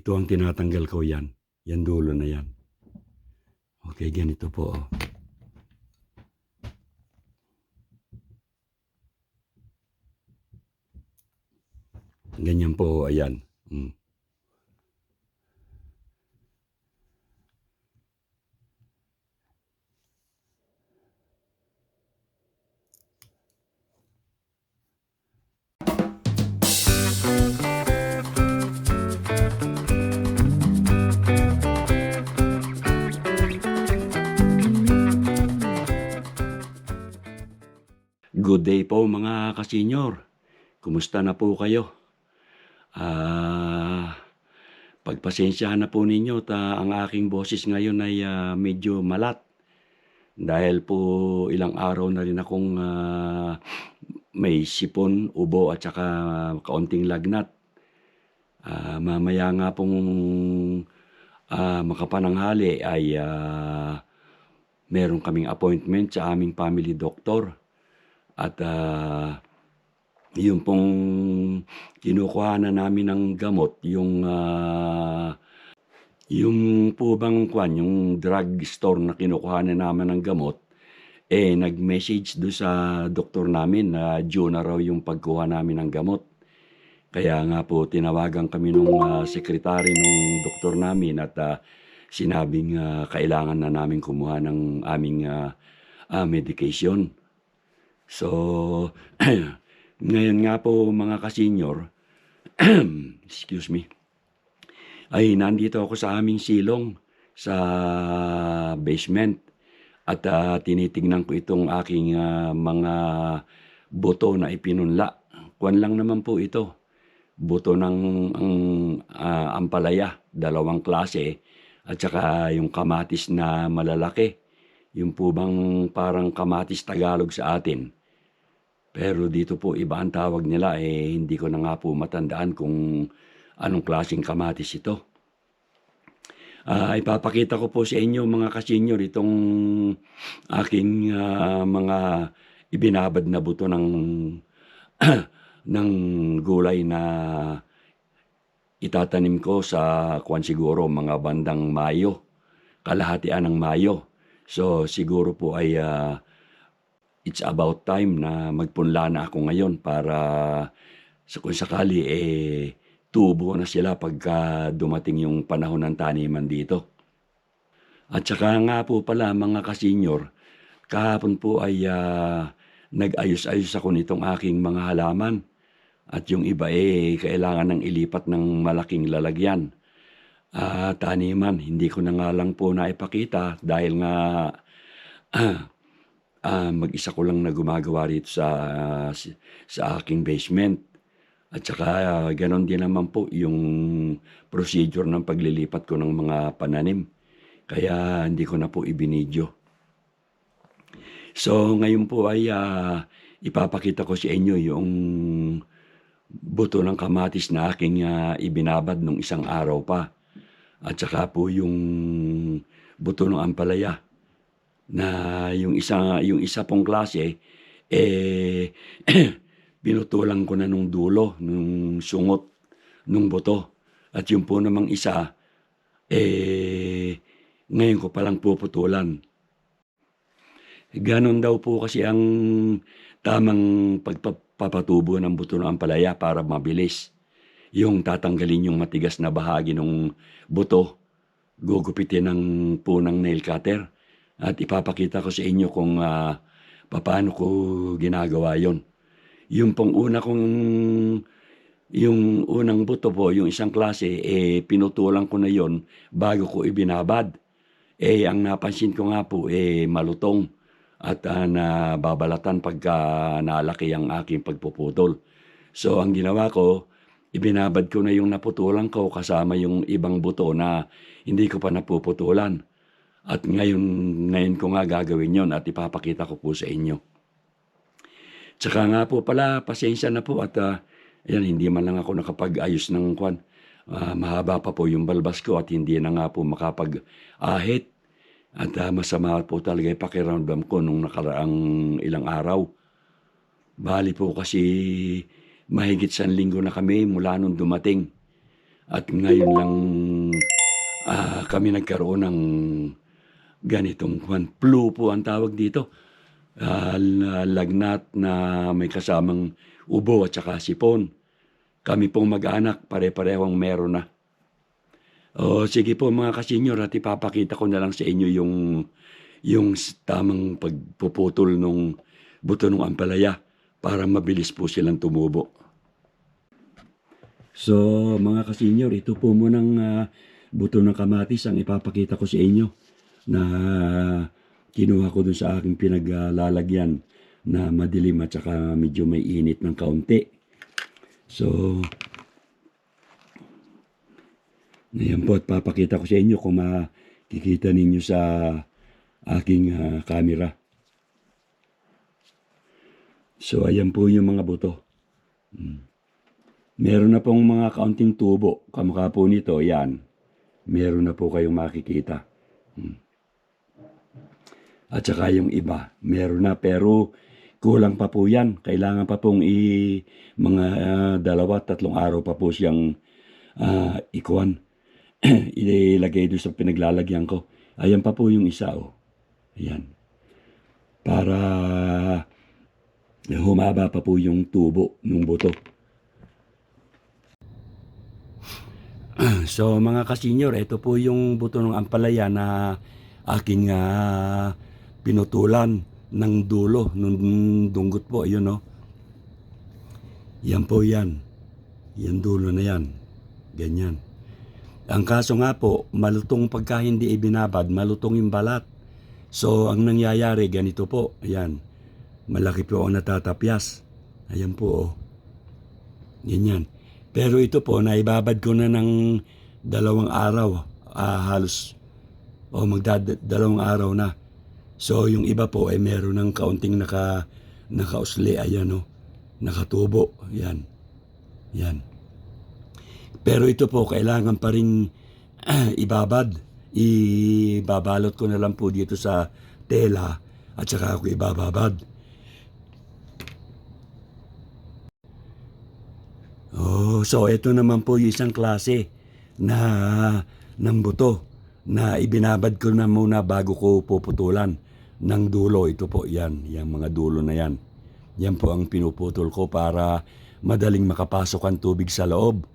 Ito ang tinatanggal ko yan. Yan dulo na yan. Okay, ganito po. Oh. Ganyan po, ayan. Good day po mga kasenyor. Kumusta na po kayo? Pagpasensyahan na po ninyo ang aking boses ngayon ay medyo malat. Dahil po ilang araw na rin akong may sipon, ubo at saka kaunting lagnat. Mamaya nga pong makapananghali ay meron kaming appointment sa aming family doctor. At yung pong kinukuha na namin ng gamot, yung po bang yung drug store na kinukuha na namin ng gamot, nag-message do sa doktor namin na due na raw yung pagkuha namin ng gamot. Kaya nga po tinawagan kami nung sekretary nung doktor namin at sinabing kailangan na namin kumuha ng aming medication. So, ngayon nga po mga kasenyor, excuse me, ay nandito ako sa aming silong sa basement at tinitignan ko itong aking mga buto na ipinunla. Kuwan lang naman po ito, buto ng ampalaya, 2 klase at saka yung kamatis na malalaki. Yung po bang parang kamatis Tagalog sa atin. Pero dito po iba ang tawag nila, hindi ko na nga po matandaan kung anong klaseng kamatis ito. Ipapakita ko po sa inyo mga kasenyor itong aking mga ibinabad na buto ng ng gulay na itatanim ko sa siguro mga bandang Mayo, kalahatian ng Mayo. So siguro po ay it's about time na magpunla na ako ngayon para kung sakali tubo na sila pagka dumating yung panahon ng taniman dito. At saka nga po pala mga kasenyor, kahapon po ay nag-ayos-ayos ako nitong aking mga halaman. At yung iba kailangan ng ilipat ng malaking lalagyan. Taniman, hindi ko na nga lang po naipakita dahil nga mag-isa ko lang na gumagawa rito sa aking basement. At saka ganon din naman po yung procedure ng paglilipat ko ng mga pananim. Kaya hindi ko na po ibinidyo. So ngayon po ay ipapakita ko sa inyo yung buto ng kamatis na aking ibinabad nung isang araw pa. At saka po yung buto ng ampalaya na yung isa pong klase pinutulan ko na nung dulo, nung sungot nung buto. At yung po namang isa ngayon ko palang puputulan. Ganon daw po kasi ang tamang pagpapatubo ng buto ng ampalaya para mabilis. Yung tatanggalin yung matigas na bahagi ng buto, gugupitin ng punang nail cutter. At ipapakita ko sa inyo kung paano ko ginagawa yon. Yung pong yung unang buto po, yung isang klase, pinutulan ko na yon bago ko ibinabad. Ang napansin ko nga po, malutong at nababalatan pagka nalaki ang aking pagpuputol. So ang ginawa ko, ibinabad ko na yung naputulan ko kasama yung ibang buto na hindi ko pa napuputulan. At ngayon ko nga gagawin yon at ipapakita ko po sa inyo. Tsaka nga po pala, pasensya na po at hindi man lang ako nakapag-ayos ng kwan. Mahaba pa po yung balbas ko at hindi na nga po makapag-ahit. At masama po talaga yung pakiramdam ko nung nakaraang ilang araw. Bali po kasi mahigit 1 linggo na kami mula nung dumating. At ngayon lang kami nagkaroon ng ganitong flu po ang tawag dito. Lagnat na may kasamang ubo at saka sipon. Kami pong mag-anak, pare-parehong meron na. O sige po mga kasenyor, at ipapakita ko na lang sa inyo yung tamang pagpuputol nung buto ng ampalaya para mabilis po silang tumubo. So mga kasenyor, ito po munang buto ng kamatis ang ipapakita ko sa inyo na kinuha ko dun sa aking pinaglalagyan na madilim at saka medyo may init ng kaunti. So, ngayon po at papakita ko sa inyo kung makikita ninyo sa aking camera. So, ayan po yung mga buto. Meron na pong mga kaunting tubo. Kamukha po nito, yan. Meron na po kayong makikita. At saka yung iba, meron na pero kulang pa po yan. Kailangan pa pong mga 2-3 araw pa po siyang ikuan. Ilagay doon sa pinaglalagyan ko. Ayan pa po yung isa, oh. Ayan. Para humaba pa po yung tubo ng buto. So mga kasenyor, ito po yung buto ng ampalaya na aking pinutulan ng dulo nung dunggot po. Yun, no? Yan po yan. Yan dulo na yan. Ganyan. Ang kaso nga po, malutong pagka hindi ibinabad, malutong yung balat. So, ang nangyayari, ganito po. Ayan. Malaki po ang natatapyas. Ayan po, oh. Ganyan. Pero ito po, naibabad ko na ng 2 araw. Halos, magdadalawang araw na. So, yung iba po, ay meron ng kaunting nakausli. Ayan, oh. Nakatubo. Ayan. Yan. Pero ito po, kailangan pa rin ibabad. Ibabalot ko na lang po dito sa tela at saka ako ibababad. So ito naman po yung isang klase ng buto na ibinabad ko na muna bago ko puputulan ng dulo. Ito po, yan. Yung mga dulo na yan. Yan po ang pinuputol ko para madaling makapasok ang tubig sa loob.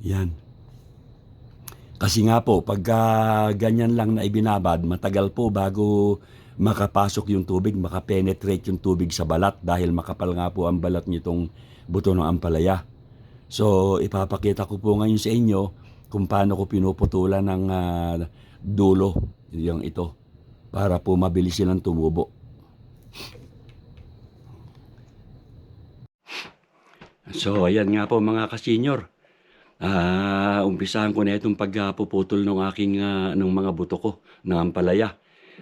Yan. Kasi nga po, pagka ganyan lang na ibinabad, matagal po bago makapasok yung tubig, makapenetrate yung tubig sa balat dahil makapal nga po ang balat nitong buto ng ampalaya. So, ipapakita ko po ngayon sa inyo kung paano ko pinuputulan ng dulo, yung ito, para po mabilis silang tumubo. So, ayan nga po mga kasenyor. Umpisahan ko na itong pagpuputol ng aking ng mga buto ko ng ampalaya.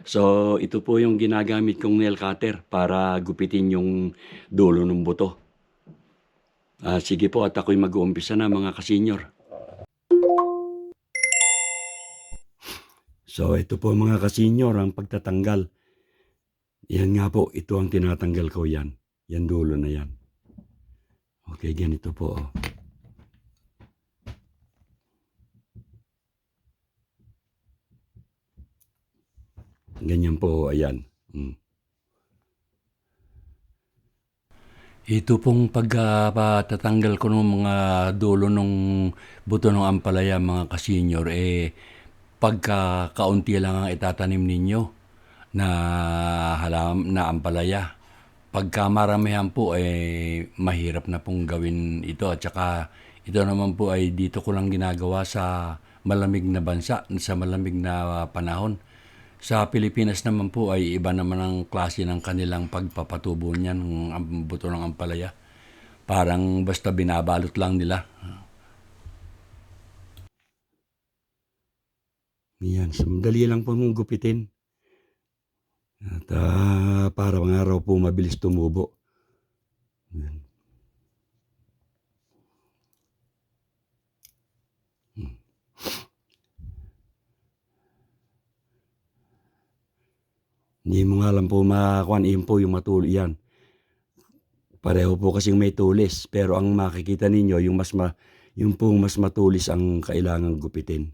So, ito po yung ginagamit kong nail cutter para gupitin yung dulo ng buto. Sige po, at ako'y mag-uumpisa na mga kasenyor. So, ito po mga kasenyor ang pagtatanggal. Yan nga po, ito ang tinatanggal ko yan. Yan dulo na yan. Okay, ganito po, oh. Ganyan po, ayan. Ito pong pagtatanggal ko ng mga dulo ng buto ng ampalaya, mga kasenyor, pagka kaunti lang ang itatanim ninyo na ampalaya. Pagka maramihan po, mahirap na pong gawin ito. At saka ito naman po ay dito ko lang ginagawa sa malamig na bansa, sa malamig na panahon. Sa Pilipinas naman po ay iba naman ang klase ng kanilang pagpapatubo niyan, ang buto ng ampalaya. Parang basta binabalot lang nila. Yan, sandali lang po mong gupitin. At para mga araw po mabilis tumubo. Yan. Hindi mo nga lang po makuhaan po yung matuloy yan. Pareho po kasing may tulis, pero ang makikita ninyo yung yung pong mas matulis ang kailangang gupitin.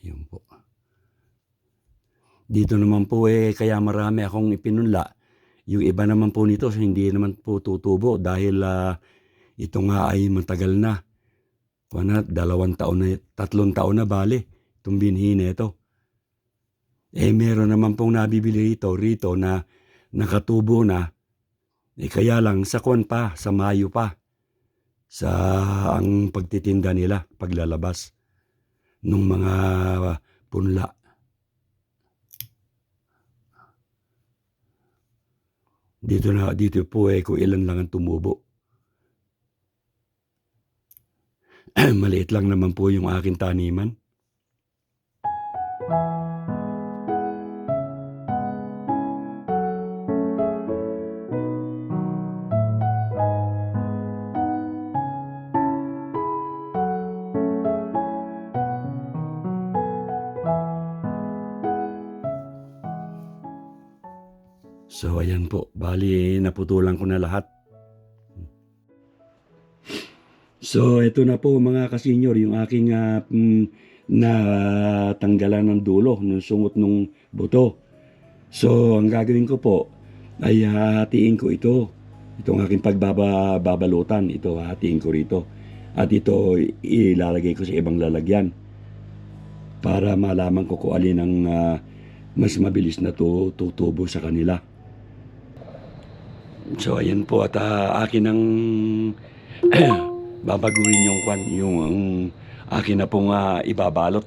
Yun po. Dito naman po kaya marami akong ipinunla. Yung iba naman po nito hindi naman po tutubo dahil ito nga ay matagal na. 2 taon na, 3 taon na bale itong binhi nito. Meron naman pong nabibili rito na nakatubo na. Kaya lang sa sa Mayo pa. Sa ang pagtitinda nila, paglalabas nung mga punla. Dito po kung ilan lang ang tumubo. Maliit lang naman po yung aking taniman. So ayan po, bali naputulan ko na lahat. So ito na po mga kasenyor, yung aking natanggalan ng dulo, ng sungot ng buto. So ang gagawin ko po ay hatiin ko ito. Itong aking pagbabalutan, ito hatiin ko rito. At ito ilalagay ko sa ibang lalagyan para malaman ko kung alin ang mas mabilis na tutubo sa kanila. So ayan po at akin ang babaguhin yung akin na pong ibabalot.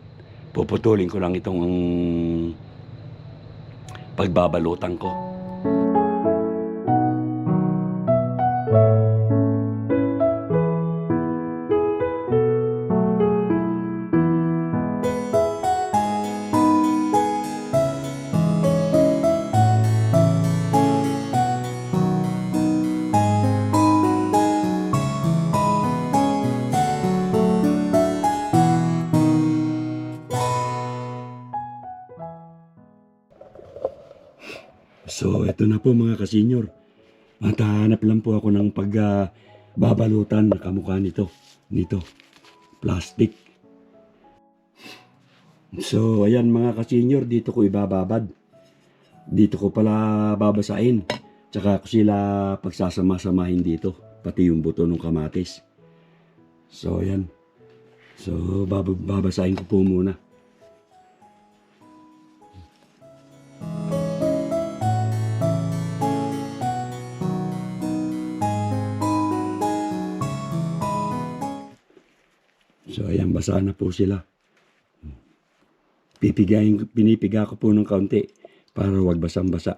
Puputulin ko lang itong pagbabalutan ko. So, ito na po mga kasenyor. At hanap lang po ako ng pagbabalutan na kamukha nito. Plastic. So, ayan mga kasenyor, dito ko ibababad. Dito ko pala babasain. Tsaka ko sila pagsasama-samahin dito. Pati yung buto ng kamatis. So, ayan. So, babasahin ko po muna. So ayan, basa na po sila. Pinipiga ko po ng kaunti para wag basang-basa.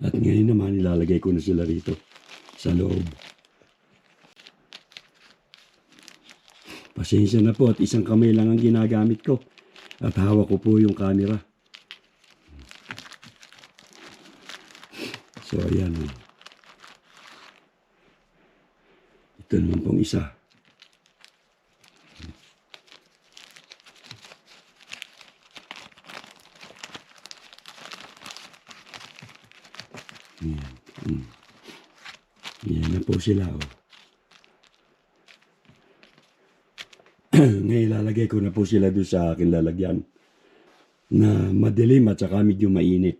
At ngayon naman ilalagay ko na sila rito sa loob. Pasensya na po at isang kamay lang ang ginagamit ko. At hawak ko po yung camera. So, ayan. Ito naman pong isa. Ayan. Ayan na po sila. Ngayon, lalagay ko na po sila doon sa akin lalagyan na madilim at saka medyo mainit.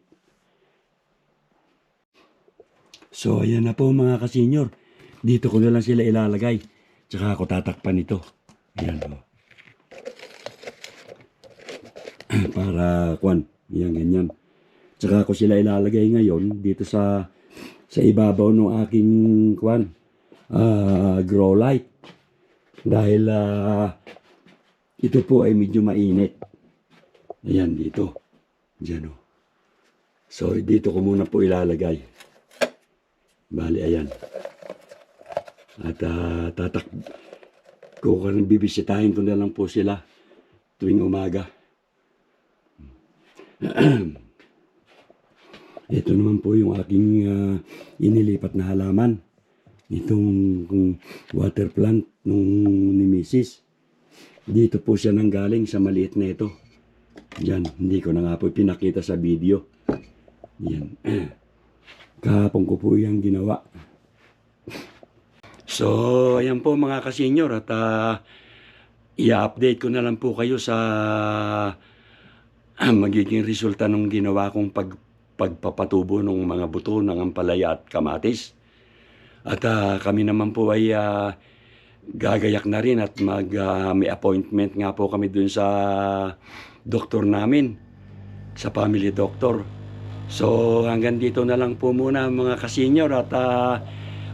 So, ayan na po mga kasenyor. Dito ko na lang sila ilalagay. Tsaka ako tatakpan ito. Ayan o. Para, yan, ganyan. Tsaka ako sila ilalagay ngayon dito sa ibabaw ng aking, grow light. Dahil, ito po ay medyo mainit. Ayan, dito. Diyan o. So, dito ko muna po ilalagay. Bali, ayan. At bibisitahin ko na lang po sila tuwing umaga. Ito naman po yung aking inilipat na halaman. Itong water plant nung ni Mrs. Dito po siya nanggaling sa maliit na ito. Yan, hindi ko na nga po pinakita sa video. Yan. Kahapon ko po yung ginawa. So, ayan po mga kasenyor at i-update ko na lang po kayo sa magiging resulta ng ginawa kong pagpapatubo ng mga buto ng ampalaya at kamatis. At kami naman po ay gagayak na rin at may appointment nga po kami dun sa doktor namin, sa family doctor. So hanggang dito na lang po muna mga kasenyor at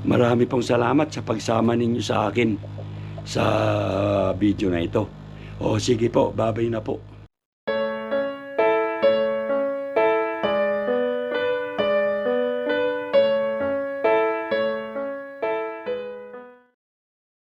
marami pong salamat sa pagsama ninyo sa akin sa video na ito. O sige po, babay na po.